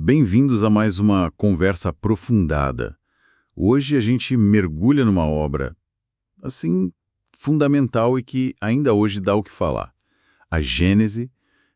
bem-vindos a mais uma conversa aprofundada. Hoje a gente mergulha numa obra, assim, fundamental e que ainda hoje dá o que falar. A Gênese,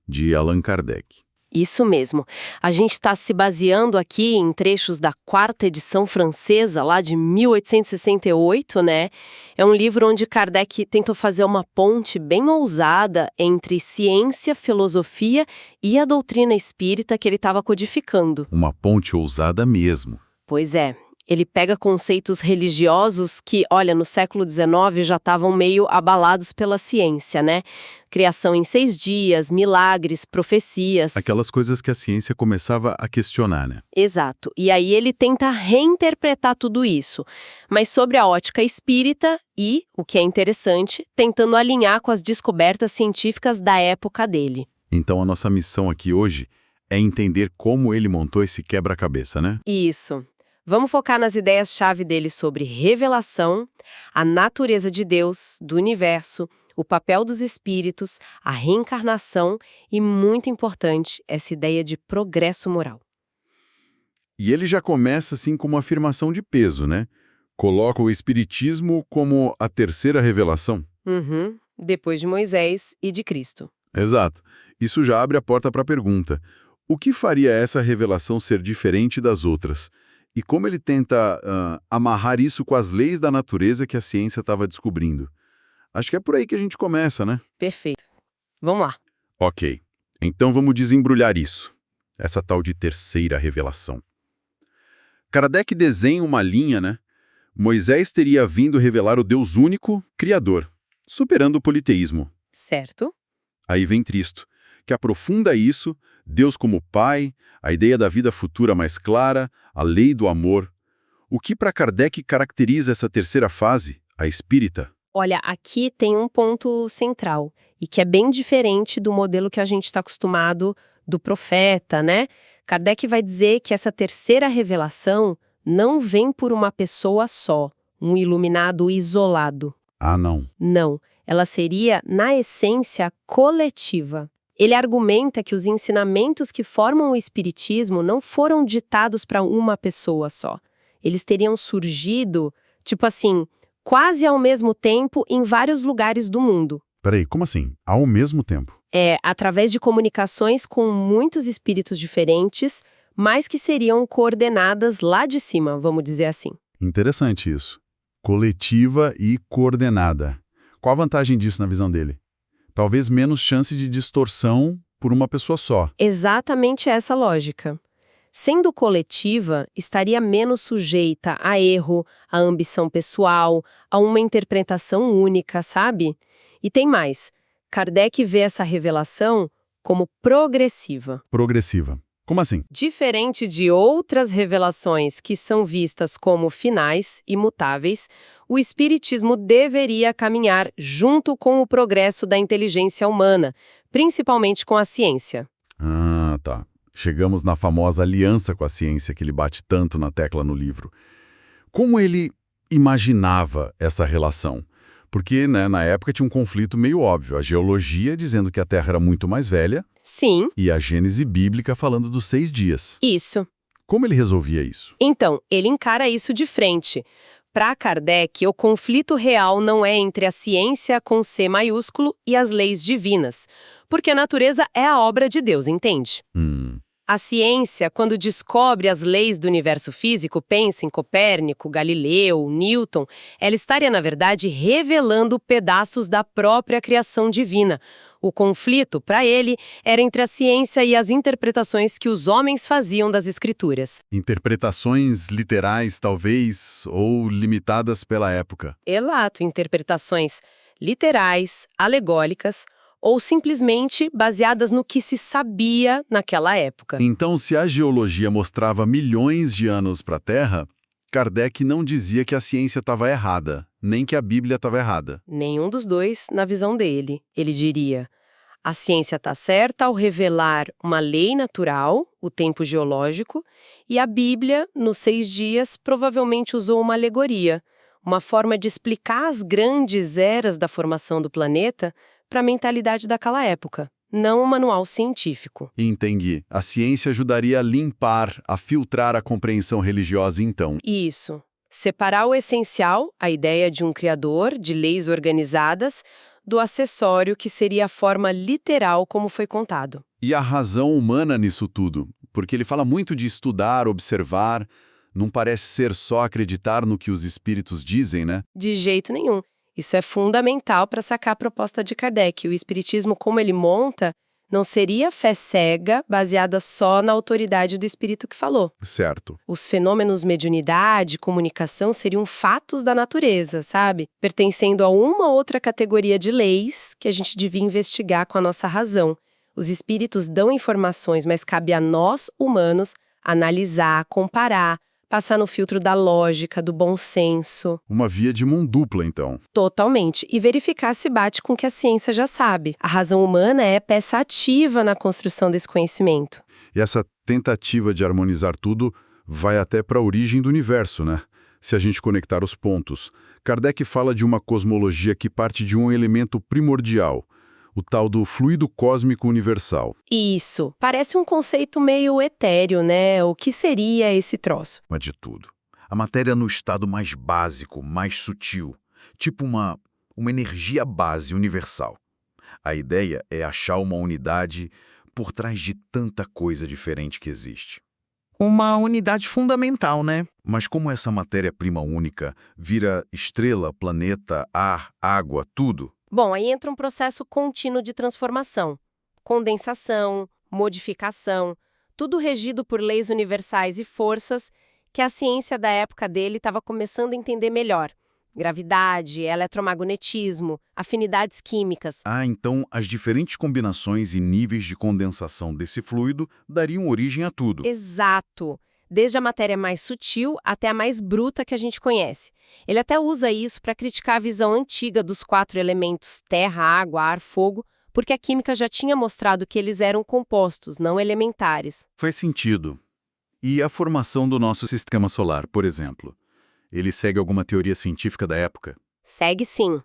de Allan Kardec. Isso mesmo. A gente está se baseando aqui em trechos da quarta edição francesa, lá de 1868, né? É um livro onde Kardec tentou fazer uma ponte bem ousada entre ciência, filosofia e a doutrina espírita que ele estava codificando. Uma ponte ousada mesmo. Pois é. Ele pega conceitos religiosos que, olha, no século XIX já estavam meio abalados pela ciência, né? Criação em 6 dias, milagres, profecias. Aquelas coisas que a ciência começava a questionar, né? Exato. E aí ele tenta reinterpretar tudo isso, mas sobre a ótica espírita e, o que é interessante, tentando alinhar com as descobertas científicas da época dele. Então a nossa missão aqui hoje é entender como ele montou esse quebra-cabeça, né? Isso. Vamos focar nas ideias-chave dele sobre revelação, a natureza de Deus, do universo, o papel dos espíritos, a reencarnação e, muito importante, essa ideia de progresso moral. E ele já começa assim com uma afirmação de peso, né? Coloca o espiritismo como a terceira revelação. Depois de Moisés e de Cristo. Exato. Isso já abre a porta para a pergunta: o que faria essa revelação ser diferente das outras? E como ele tenta amarrar isso com as leis da natureza que a ciência estava descobrindo? Acho que é por aí que a gente começa, né? Perfeito. Vamos lá. Ok. Então vamos desembrulhar isso. Essa tal de terceira revelação. Kardec desenha uma linha, né? Moisés teria vindo revelar o Deus único, Criador, superando o politeísmo. Certo. Aí vem Cristo, que aprofunda isso, Deus como Pai, a ideia da vida futura mais clara, a lei do amor. O que para Kardec caracteriza essa terceira fase, a espírita? Olha, aqui tem um ponto central, e que é bem diferente do modelo que a gente está acostumado do profeta, né? Kardec vai dizer que essa terceira revelação não vem por uma pessoa só, um iluminado isolado. Ah, não. Não, ela seria, na essência, coletiva. Ele argumenta que os ensinamentos que formam o espiritismo não foram ditados para uma pessoa só. Eles teriam surgido, tipo assim, quase ao mesmo tempo em vários lugares do mundo. Peraí, como assim? Ao mesmo tempo? Através de comunicações com muitos espíritos diferentes, mas que seriam coordenadas lá de cima, vamos dizer assim. Interessante isso. Coletiva e coordenada. Qual a vantagem disso na visão dele? Talvez menos chance de distorção por uma pessoa só. Exatamente essa lógica. Sendo coletiva, estaria menos sujeita a erro, a ambição pessoal, a uma interpretação única, sabe? E tem mais. Kardec vê essa revelação como progressiva. Progressiva. Como assim? Diferente de outras revelações que são vistas como finais, imutáveis, o espiritismo deveria caminhar junto com o progresso da inteligência humana, principalmente com a ciência. Ah, tá. Chegamos na famosa aliança com a ciência que ele bate tanto na tecla no livro. Como ele imaginava essa relação? Porque, né, na época tinha um conflito meio óbvio. A geologia dizendo que a Terra era muito mais velha. Sim. E a Gênese bíblica falando dos 6 dias. Isso. Como ele resolvia isso? Então, ele encara isso de frente. Para Kardec, o conflito real não é entre a ciência com C maiúsculo e as leis divinas, porque a natureza é a obra de Deus, entende? A ciência, quando descobre as leis do universo físico, pensa em Copérnico, Galileu, Newton, ela estaria, na verdade, revelando pedaços da própria criação divina. O conflito, para ele, era entre a ciência e as interpretações que os homens faziam das escrituras. Interpretações literais, talvez, ou limitadas pela época. Exato, interpretações literais, alegóricas, ou simplesmente baseadas no que se sabia naquela época. Então, se a geologia mostrava milhões de anos para a Terra, Kardec não dizia que a ciência estava errada, nem que a Bíblia estava errada. Nenhum dos dois na visão dele. Ele diria: a ciência está certa ao revelar uma lei natural, o tempo geológico, e a Bíblia, nos 6 dias, provavelmente usou uma alegoria, uma forma de explicar as grandes eras da formação do planeta para a mentalidade daquela época. não um manual científico. Entendi. A ciência ajudaria a limpar, a filtrar a compreensão religiosa, então. Isso. Separar o essencial, a ideia de um criador, de leis organizadas, do acessório, que seria a forma literal como foi contado. E a razão humana nisso tudo? Porque ele fala muito de estudar, observar. Não parece ser só acreditar no que os espíritos dizem, né? De jeito nenhum. Isso é fundamental para sacar a proposta de Kardec. O espiritismo, como ele monta, não seria fé cega, baseada só na autoridade do espírito que falou. Certo. Os fenômenos mediunidade, comunicação seriam fatos da natureza, sabe? Pertencendo a uma outra categoria de leis que a gente devia investigar com a nossa razão. Os espíritos dão informações, mas cabe a nós, humanos, analisar, comparar, passar no filtro da lógica, do bom senso. Uma via de mão dupla, então. Totalmente. E verificar se bate com o que a ciência já sabe. A razão humana é peça ativa na construção desse conhecimento. E essa tentativa de harmonizar tudo vai até para a origem do universo, né? Se a gente conectar os pontos. Kardec fala de uma cosmologia que parte de um elemento primordial, o tal do fluido cósmico universal. Isso. Parece um conceito meio etéreo, né? O que seria esse troço? Mas de tudo. A matéria no estado mais básico, mais sutil. Tipo uma energia base universal. A ideia é achar uma unidade por trás de tanta coisa diferente que existe. Uma unidade fundamental, né? Mas como essa matéria-prima única vira estrela, planeta, ar, água, tudo... Bom, aí entra um processo contínuo de transformação. Condensação, modificação, tudo regido por leis universais e forças que a ciência da época dele estava começando a entender melhor. Gravidade, eletromagnetismo, afinidades químicas. Ah, então as diferentes combinações e níveis de condensação desse fluido dariam origem a tudo. Exato. Desde a matéria mais sutil até a mais bruta que a gente conhece. Ele até usa isso para criticar a visão antiga dos 4 elementos terra, água, ar, fogo, porque a química já tinha mostrado que eles eram compostos, não elementares. Faz sentido. E a formação do nosso sistema solar, por exemplo? Ele segue alguma teoria científica da época? Segue sim.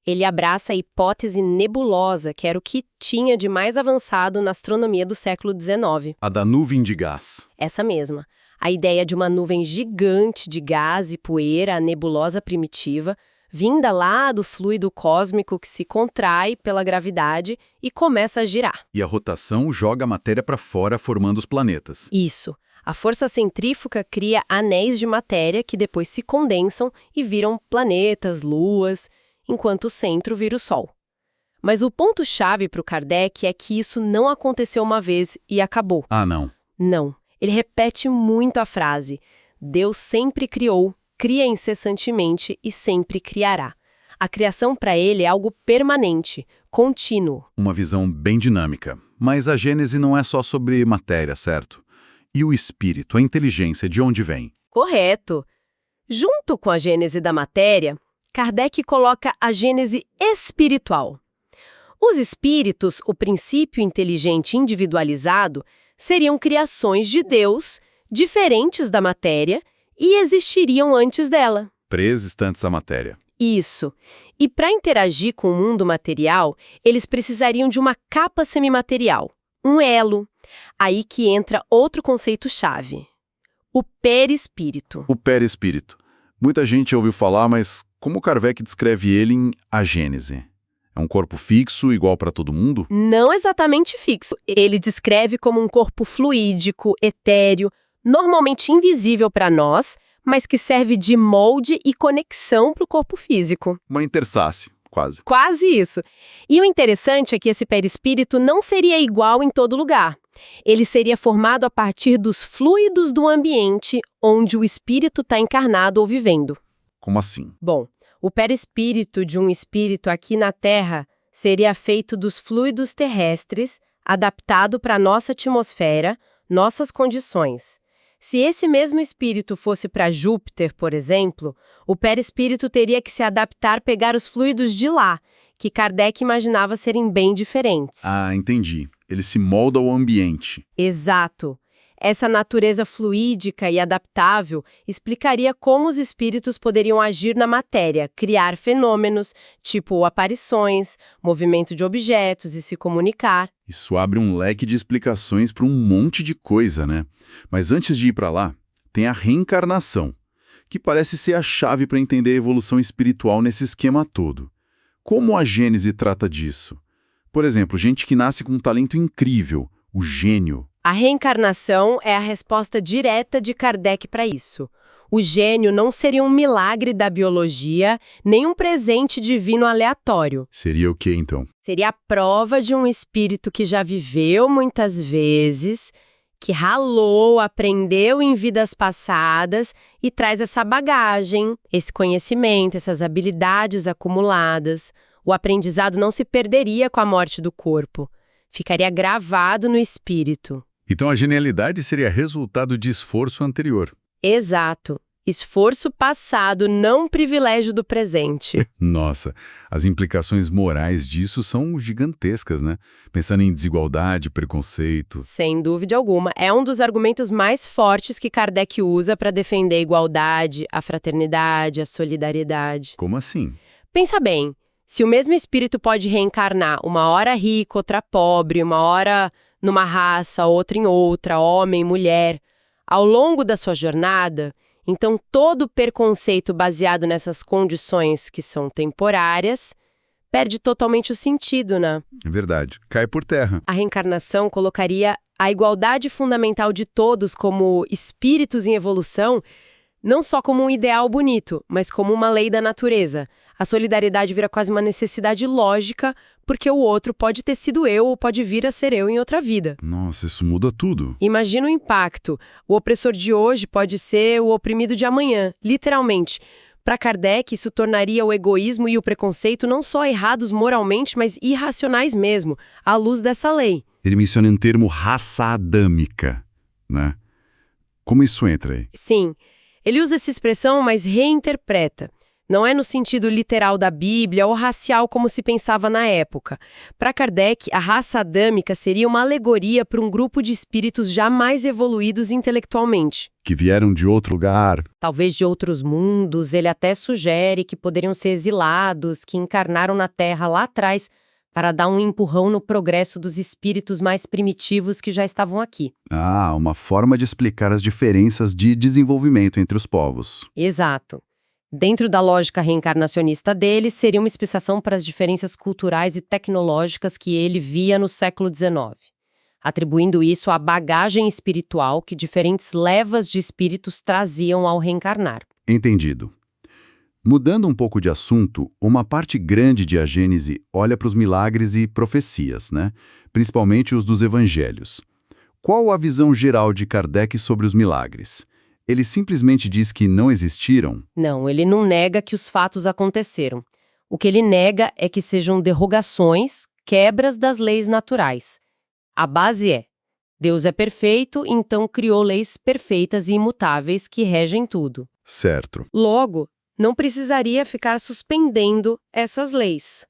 Ele abraça a hipótese nebulosa, que era o que tinha de mais avançado na astronomia do século XIX. A da nuvem de gás. Essa mesma. A ideia de uma nuvem gigante de gás e poeira, a nebulosa primitiva, vinda lá do fluido cósmico que se contrai pela gravidade e começa a girar. E a rotação joga a matéria para fora, formando os planetas. Isso. A força centrífuga cria anéis de matéria que depois se condensam e viram planetas, luas, enquanto o centro vira o Sol. Mas o ponto-chave para o Kardec é que isso não aconteceu uma vez e acabou. Ah, não. Não. Ele repete muito a frase: Deus sempre criou, cria incessantemente e sempre criará. A criação para ele é algo permanente, contínuo. Uma visão bem dinâmica. Mas a Gênese não é só sobre matéria, certo? E o espírito, a inteligência, de onde vem? Correto. Junto com a gênese da matéria, Kardec coloca a gênese espiritual. Os espíritos, o princípio inteligente individualizado, seriam criações de Deus, diferentes da matéria, e existiriam antes dela. Pré-existentes à matéria. Isso. E para interagir com o mundo material, eles precisariam de uma capa semimaterial, um elo. Aí que entra outro conceito-chave: o perispírito. O perispírito. Muita gente ouviu falar, mas como Kardec descreve ele em A Gênese? É um corpo fixo, igual para todo mundo? Não exatamente fixo. Ele descreve como um corpo fluídico, etéreo, normalmente invisível para nós, mas que serve de molde e conexão para o corpo físico. Uma intersace, quase. Quase isso. E o interessante é que esse perispírito não seria igual em todo lugar. Ele seria formado a partir dos fluidos do ambiente onde o espírito está encarnado ou vivendo. Como assim? Bom, o perispírito de um espírito aqui na Terra seria feito dos fluidos terrestres, adaptado para a nossa atmosfera, nossas condições. Se esse mesmo espírito fosse para Júpiter, por exemplo, o perispírito teria que se adaptar a pegar os fluidos de lá, que Kardec imaginava serem bem diferentes. Ah, entendi. Ele se molda ao ambiente. Exato. Essa natureza fluídica e adaptável explicaria como os espíritos poderiam agir na matéria, criar fenômenos, tipo aparições, movimento de objetos e se comunicar. Isso abre um leque de explicações para um monte de coisa, né? Mas antes de ir para lá, tem a reencarnação, que parece ser a chave para entender a evolução espiritual nesse esquema todo. Como a Gênese trata disso? Por exemplo, gente que nasce com um talento incrível, o gênio. A reencarnação é a resposta direta de Kardec para isso. O gênio não seria um milagre da biologia, nem um presente divino aleatório. Seria o quê, então? Seria a prova de um espírito que já viveu muitas vezes, que ralou, aprendeu em vidas passadas e traz essa bagagem, esse conhecimento, essas habilidades acumuladas. O aprendizado não se perderia com a morte do corpo. Ficaria gravado no espírito. Então a genialidade seria resultado de esforço anterior. Exato. Esforço passado, não privilégio do presente. Nossa, as implicações morais disso são gigantescas, né? Pensando em desigualdade, preconceito. Sem dúvida alguma. É um dos argumentos mais fortes que Kardec usa para defender a igualdade, a fraternidade, a solidariedade. Como assim? Pensa bem, se o mesmo espírito pode reencarnar uma hora rico, outra pobre, uma hora numa raça, outra em outra, homem, mulher, ao longo da sua jornada, então todo preconceito baseado nessas condições que são temporárias perde totalmente o sentido, né? É verdade. Cai por terra. A reencarnação colocaria a igualdade fundamental de todos como espíritos em evolução, não só como um ideal bonito, mas como uma lei da natureza. A solidariedade vira quase uma necessidade lógica, porque o outro pode ter sido eu ou pode vir a ser eu em outra vida. Nossa, isso muda tudo. Imagina o impacto. O opressor de hoje pode ser o oprimido de amanhã, literalmente. Para Kardec, isso tornaria o egoísmo e o preconceito não só errados moralmente, mas irracionais mesmo, à luz dessa lei. Ele menciona um termo raça adâmica, né? Como isso entra aí? Sim, ele usa essa expressão, mas reinterpreta. Não é no sentido literal da Bíblia ou racial como se pensava na época. Para Kardec, a raça adâmica seria uma alegoria para um grupo de espíritos já mais evoluídos intelectualmente. Que vieram de outro lugar. Talvez de outros mundos, ele até sugere que poderiam ser exilados, que encarnaram na Terra lá atrás para dar um empurrão no progresso dos espíritos mais primitivos que já estavam aqui. Ah, uma forma de explicar as diferenças de desenvolvimento entre os povos. Exato. Dentro da lógica reencarnacionista dele, seria uma explicação para as diferenças culturais e tecnológicas que ele via no século XIX, atribuindo isso à bagagem espiritual que diferentes levas de espíritos traziam ao reencarnar. Entendido. Mudando um pouco de assunto, uma parte grande de A Gênese olha para os milagres e profecias, né? Principalmente os dos evangelhos. Qual a visão geral de Kardec sobre os milagres? Ele simplesmente diz que não existiram? Não, ele não nega que os fatos aconteceram. O que ele nega é que sejam derrogações, quebras das leis naturais. A base é: Deus é perfeito, então criou leis perfeitas e imutáveis que regem tudo. Certo. Logo, não precisaria ficar suspendendo essas leis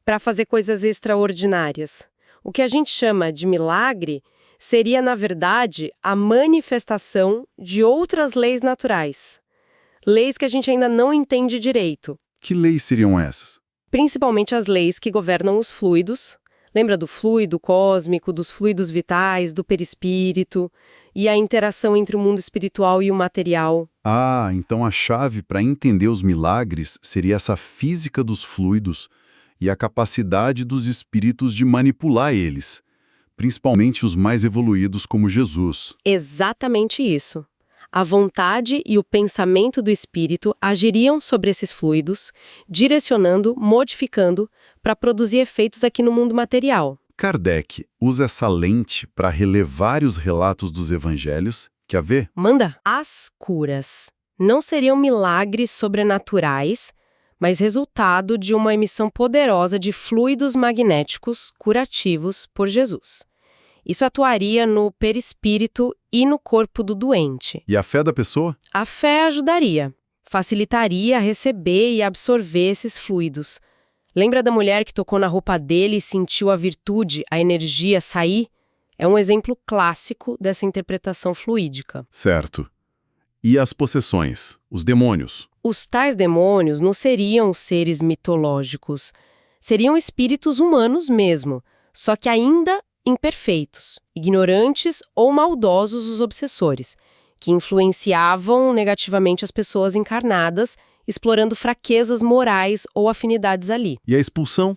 para fazer coisas extraordinárias. O que a gente chama de milagre seria, na verdade, a manifestação de outras leis naturais. Leis que a gente ainda não entende direito. Que leis seriam essas? Principalmente as leis que governam os fluidos. Lembra do fluido cósmico, dos fluidos vitais, do perispírito e a interação entre o mundo espiritual e o material. Ah, então a chave para entender os milagres seria essa física dos fluidos e a capacidade dos espíritos de manipular eles. Principalmente os mais evoluídos como Jesus. Exatamente isso. A vontade e o pensamento do espírito agiriam sobre esses fluidos, direcionando, modificando, para produzir efeitos aqui no mundo material. Kardec usa essa lente para reler vários relatos dos evangelhos. Quer ver? Manda! As curas não seriam milagres sobrenaturais, mas resultado de uma emissão poderosa de fluidos magnéticos curativos por Jesus. Isso atuaria no perispírito e no corpo do doente. E a fé da pessoa? A fé ajudaria, facilitaria receber e absorver esses fluidos. Lembra da mulher que tocou na roupa dele e sentiu a virtude, a energia sair? É um exemplo clássico dessa interpretação fluídica. Certo. E as possessões, os demônios? Os tais demônios não seriam seres mitológicos, seriam espíritos humanos mesmo, só que ainda imperfeitos, ignorantes ou maldosos os obsessores, que influenciavam negativamente as pessoas encarnadas, explorando fraquezas morais ou afinidades ali. E a expulsão?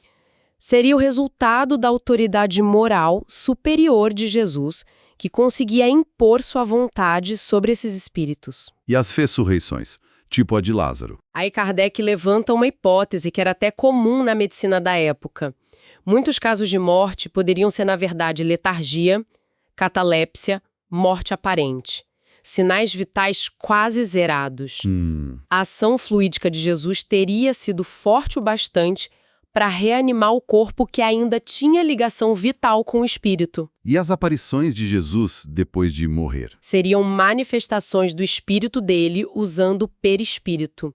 Seria o resultado da autoridade moral superior de Jesus, que conseguia impor sua vontade sobre esses espíritos. E as ressurreições, tipo a de Lázaro? Aí Kardec levanta uma hipótese que era até comum na medicina da época. Muitos casos de morte poderiam ser, na verdade, letargia, catalepsia, morte aparente. Sinais vitais quase zerados. A ação fluídica de Jesus teria sido forte o bastante para reanimar o corpo que ainda tinha ligação vital com o espírito. E as aparições de Jesus depois de morrer? Seriam manifestações do espírito dele usando o perispírito,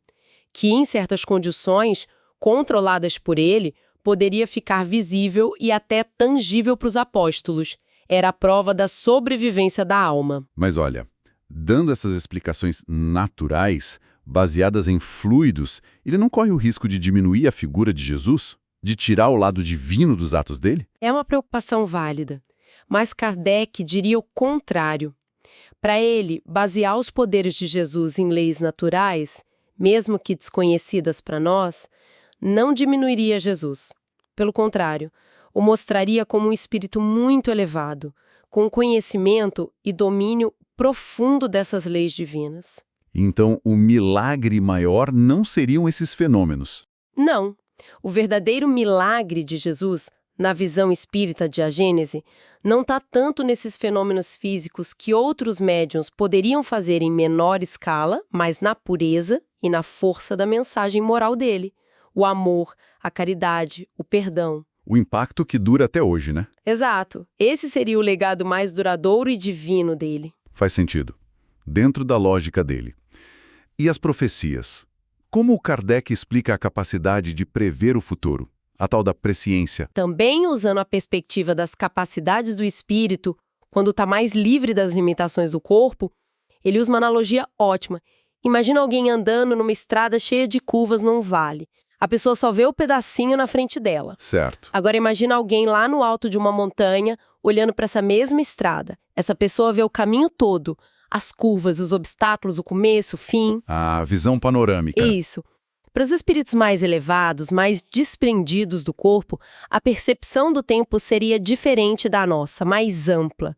que em certas condições, controladas por ele, poderia ficar visível e até tangível para os apóstolos. Era a prova da sobrevivência da alma. Mas olha, dando essas explicações naturais, baseadas em fluidos, ele não corre o risco de diminuir a figura de Jesus? De tirar o lado divino dos atos dele? É uma preocupação válida, mas Kardec diria o contrário. Para ele, basear os poderes de Jesus em leis naturais, mesmo que desconhecidas para nós, não diminuiria Jesus. Pelo contrário, o mostraria como um espírito muito elevado, com conhecimento e domínio profundo dessas leis divinas. Então, o milagre maior não seriam esses fenômenos. Não. O verdadeiro milagre de Jesus, na visão espírita de A Gênese, não está tanto nesses fenômenos físicos que outros médiuns poderiam fazer em menor escala, mas na pureza e na força da mensagem moral dele. O amor, a caridade, o perdão. O impacto que dura até hoje, né? Exato. Esse seria o legado mais duradouro e divino dele. Faz sentido. Dentro da lógica dele. E as profecias? Como o Kardec explica a capacidade de prever o futuro? A tal da presciência? Também usando a perspectiva das capacidades do espírito, quando está mais livre das limitações do corpo, ele usa uma analogia ótima. Imagina alguém andando numa estrada cheia de curvas num vale. A pessoa só vê o pedacinho na frente dela. Certo. Agora imagina alguém lá no alto de uma montanha, olhando para essa mesma estrada. Essa pessoa vê o caminho todo, as curvas, os obstáculos, o começo, o fim. A visão panorâmica. Isso. Para os espíritos mais elevados, mais desprendidos do corpo, a percepção do tempo seria diferente da nossa, mais ampla.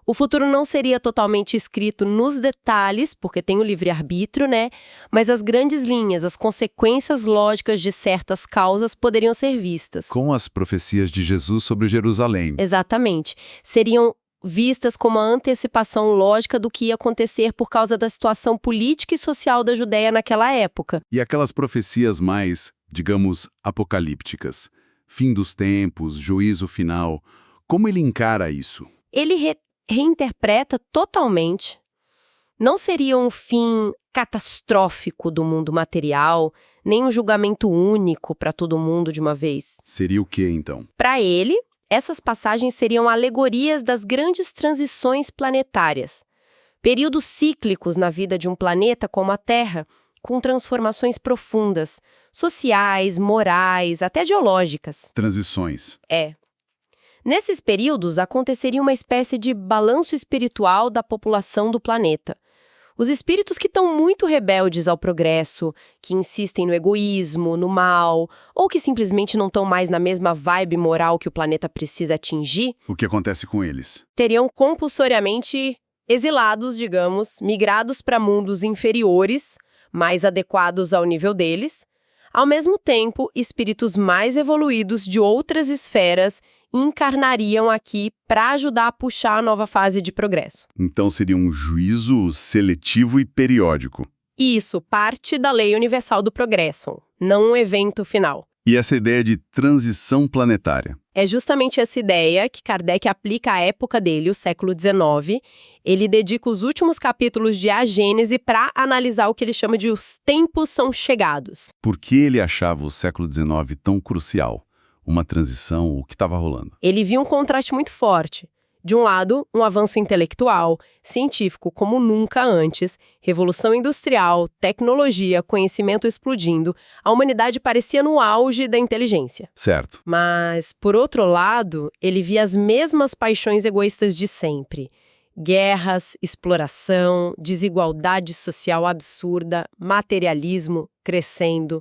O futuro não seria totalmente escrito nos detalhes, porque tem o livre-arbítrio, né? Mas as grandes linhas, as consequências lógicas de certas causas poderiam ser vistas. Com as profecias de Jesus sobre Jerusalém. Exatamente. Seriam vistas como a antecipação lógica do que ia acontecer por causa da situação política e social da Judéia naquela época. E aquelas profecias mais, digamos, apocalípticas. Fim dos tempos, juízo final. Como ele encara isso? Ele reinterpreta totalmente. Não seria um fim catastrófico do mundo material, nem um julgamento único para todo mundo de uma vez. Seria o quê, então? Para ele, essas passagens seriam alegorias das grandes transições planetárias. Períodos cíclicos na vida de um planeta como a Terra, com transformações profundas, sociais, morais, até geológicas. Transições. Nesses períodos, aconteceria uma espécie de balanço espiritual da população do planeta. Os espíritos que estão muito rebeldes ao progresso, que insistem no egoísmo, no mal, ou que simplesmente não estão mais na mesma vibe moral que o planeta precisa atingir, O que acontece com eles? teriam compulsoriamente exilados, digamos, migrados para mundos inferiores, mais adequados ao nível deles. Ao mesmo tempo, espíritos mais evoluídos de outras esferas encarnariam aqui para ajudar a puxar a nova fase de progresso. Então seria um juízo seletivo e periódico. Isso, parte da lei universal do progresso, não um evento final. E essa ideia de transição planetária? É justamente essa ideia que Kardec aplica à época dele, o século XIX. Ele dedica os últimos capítulos de A Gênese para analisar o que ele chama de os tempos são chegados. Por que ele achava o século XIX tão crucial? Uma transição, o que estava rolando? Ele viu um contraste muito forte De um lado, um avanço intelectual, científico como nunca antes, revolução industrial, tecnologia, conhecimento explodindo, a humanidade parecia no auge da inteligência. Certo. Mas, por outro lado, ele via as mesmas paixões egoístas de sempre. Guerras, exploração, desigualdade social absurda, materialismo crescendo.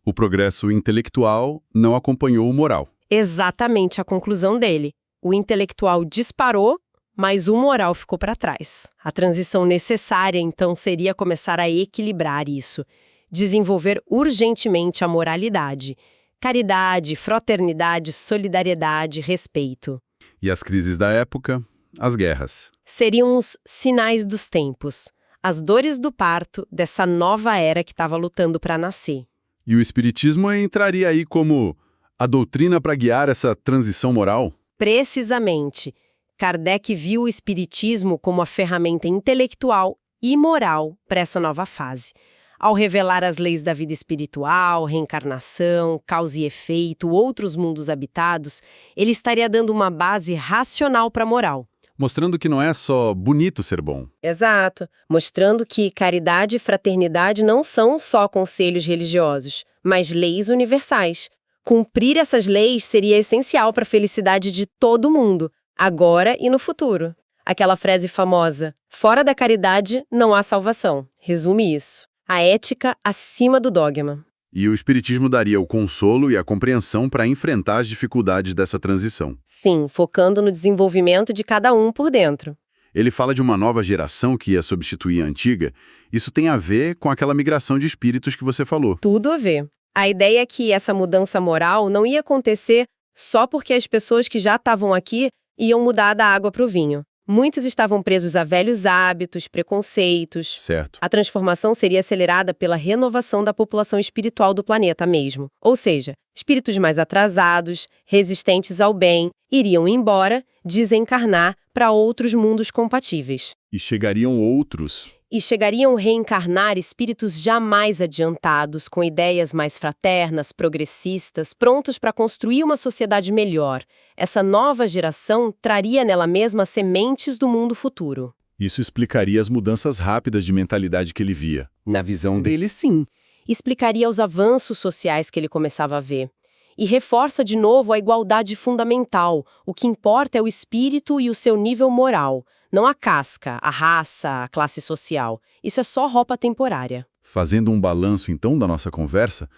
O progresso intelectual não acompanhou o moral. Exatamente a conclusão dele. O intelectual disparou, mas o moral ficou para trás. A transição necessária, então, seria começar a equilibrar isso, desenvolver urgentemente a moralidade, caridade, fraternidade, solidariedade, respeito. E as crises da época, as guerras. Seriam os sinais dos tempos, as dores do parto dessa nova era que estava lutando para nascer. E o espiritismo entraria aí como a doutrina para guiar essa transição moral? Precisamente. Kardec viu o espiritismo como a ferramenta intelectual e moral para essa nova fase. Ao revelar as leis da vida espiritual, reencarnação, causa e efeito, outros mundos habitados, ele estaria dando uma base racional para a moral. Mostrando que não é só bonito ser bom. Exato. Mostrando que caridade e fraternidade não são só conselhos religiosos, mas leis universais. Cumprir essas leis seria essencial para a felicidade de todo mundo, agora e no futuro. Aquela frase famosa, fora da caridade não há salvação. Resume isso. A ética acima do dogma. E o espiritismo daria o consolo e a compreensão para enfrentar as dificuldades dessa transição. Sim, focando no desenvolvimento de cada um por dentro. Ele fala de uma nova geração que ia substituir a antiga. Isso tem a ver com aquela migração de espíritos que você falou. Tudo a ver. A ideia é que essa mudança moral não ia acontecer só porque as pessoas que já estavam aqui iam mudar da água para o vinho. Muitos estavam presos a velhos hábitos, preconceitos. Certo. A transformação seria acelerada pela renovação da população espiritual do planeta mesmo. Ou seja, espíritos mais atrasados, resistentes ao bem, iriam embora, desencarnar para outros mundos compatíveis. E chegariam outros. E chegariam a reencarnar espíritos já mais adiantados, com ideias mais fraternas, progressistas, prontos para construir uma sociedade melhor. Essa nova geração traria nela mesma sementes do mundo futuro. Isso explicaria as mudanças rápidas de mentalidade que ele via. Na visão dele, sim. Explicaria os avanços sociais que ele começava a ver. E reforça de novo a igualdade fundamental. O que importa é o espírito e o seu nível moral. Não a casca, a raça, a classe social. Isso é só roupa temporária. Fazendo um balanço, então, da nossa conversa,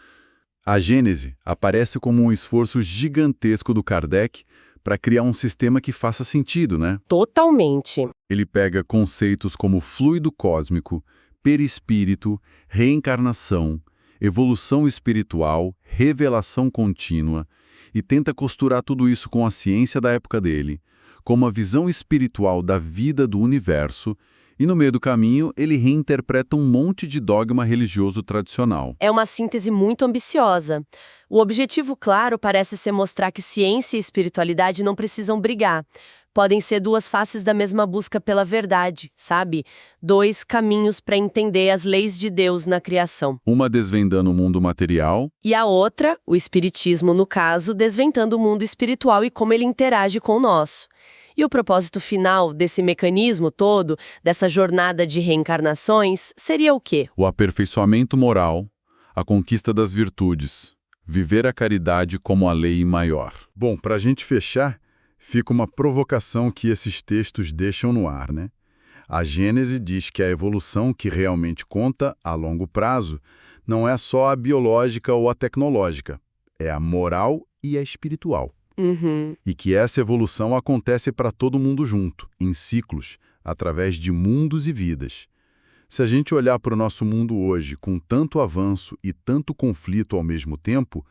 a Gênese aparece como um esforço gigantesco do Kardec para criar um sistema que faça sentido, né? Totalmente. Ele pega conceitos como fluido cósmico, perispírito, reencarnação, evolução espiritual, revelação contínua, e tenta costurar tudo isso com a ciência da época dele, com uma visão espiritual da vida do universo, e no meio do caminho ele reinterpreta um monte de dogma religioso tradicional. É uma síntese muito ambiciosa. O objetivo claro parece ser mostrar que ciência e espiritualidade não precisam brigar. Podem ser duas faces da mesma busca pela verdade, sabe? Dois caminhos para entender as leis de Deus na criação. Uma desvendando o mundo material. E a outra, o espiritismo no caso, desvendando o mundo espiritual e como ele interage com o nosso. E o propósito final desse mecanismo todo, dessa jornada de reencarnações, seria o quê? O aperfeiçoamento moral, a conquista das virtudes, viver a caridade como a lei maior. Bom, para a gente fechar, fica uma provocação que esses textos deixam no ar, né? A Gênese diz que a evolução que realmente conta a longo prazo não é só a biológica ou a tecnológica, é a moral e a espiritual. E que essa evolução acontece para todo mundo junto, em ciclos, através de mundos e vidas. Se a gente olhar para o nosso mundo hoje com tanto avanço e tanto conflito ao mesmo tempo,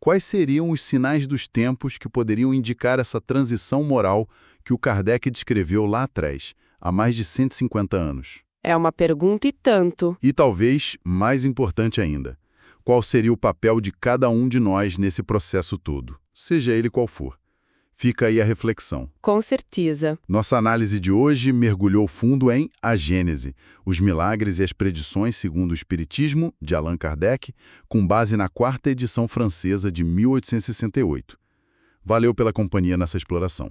quais seriam os sinais dos tempos que poderiam indicar essa transição moral que o Kardec descreveu lá atrás, há mais de 150 anos? É uma pergunta e tanto. E talvez, mais importante ainda, qual seria o papel de cada um de nós nesse processo todo, seja ele qual for? Fica aí a reflexão. Com certeza. Nossa análise de hoje mergulhou fundo em A Gênese, os milagres e as predições segundo o Espiritismo, de Allan Kardec, com base na 4ª edição francesa de 1868. Valeu pela companhia nessa exploração.